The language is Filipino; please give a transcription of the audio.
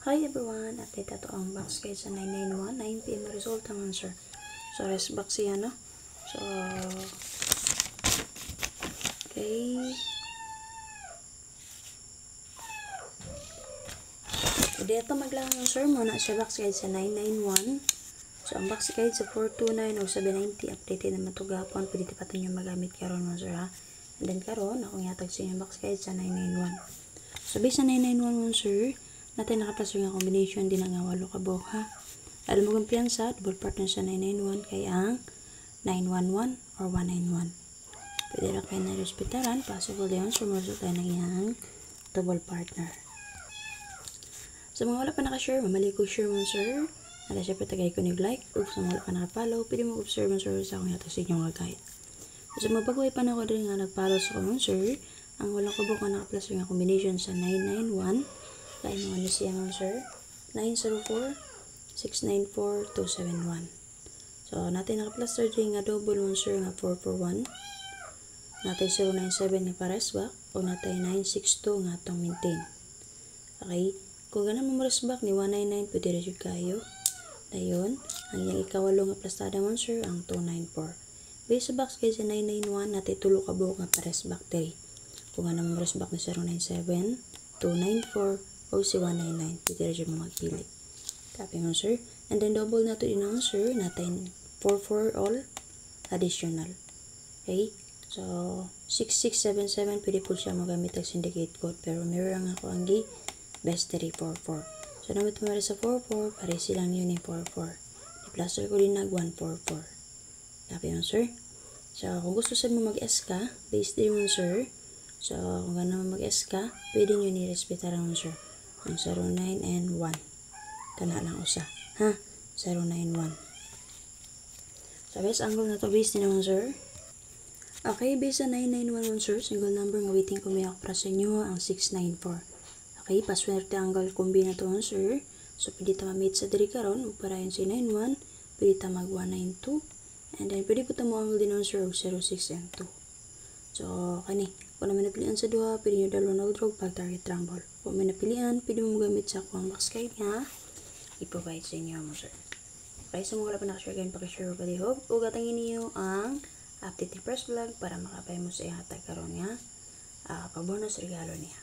Hi everyone! Update ato ang box kay sa 991, 9 PM result ang answer. So, rest box siya, no? So, okay. So, dito maglang answer mo na siya box guide sa 991. So, ang box guide sa 429 o 790 updated naman ito gapon. Pwede pa ito nyo magamit karon mo, sir, ha? And then karon akong yatag sa inyo box guide sa 991. So, based sa 991 sir, natin nakapasok nga combination din nga 8 ka buok, ha? Alam mo kumpiyansa, double partner sa 991 kay ang 911 or 191. Pwede na kayo na respetaran, possible yun, sumusot tayo ng iyang double partner. Sa mga wala pa nakashare, mamali ko share mo, sir. Nala syempre tagay ko like. O sa mga wala pa nakapollow, pwede mo observe mo, sir, sa akong yata sa inyong mga guide. So, mapag-uwi pa na ako din nga nagpollow sa akong, sir. Ang wala ko buka nakaplus yung combination sa 991. Lain mo ano siya, sir. 904, 694, 271. So, natin nakaplus, sir, nga double mo, sir, nga 441. Natin 097 nga pares back. O natin 962 nga itong maintain. Okay? Kung ganun mo mares back ni 199, pwede rin kayo. Dayon, ang yung ikawalo nga plastada mo, sir, ang 294. Base sa box kay sa 991, natin tulo ka buhok nga pares back 3. Kung ganun mo mares back ni 097, 294, o si 199, pwede rin mo magpili. Copy mo, sir. And then double na ito din ang, sir, natin 44 all additional. Okay? So, 6677, pwede po siya magamit ang syndicate code. Pero meron ako ang best 344. So, namit mo rin sa 44, pare silang yun yung 44. I-plaster ko din nag 144. Copy mo, sir. So, kung gusto sa mo mag-S ka, base din mo, sir. So, kung gano'n mo mag-S ka, pwede nyo ni-respetaran mo, sir. Ang 09 and 1. Kana lang usa. Ha? 091. So, base angle na to, base din naman, sir. Okay, base sa 9911, sir, single number nga waiting ko may akpra sa inyo ang 694. Okay, paswerte angle kombi na to, sir. So, pwede ta ma-meet sa diri karon para yun si 91, pwede ta mag 192, and then pwede po ta mo angle din, sir, 06 and 2. So, kani, kung naman napilian sa duha, pwede nyo dalawa na drog pag target rumble. Kung may napilian, pwede mo gamit sa akong box guide nga i-provide sa inyo mo, sir. Okay, so mga wala pa nakashare kayo, pakishare pa dihog. O gatangin niyo ang update ni Press Vlog para makapay mo sa ihatag karon nga pabonus regalo niya.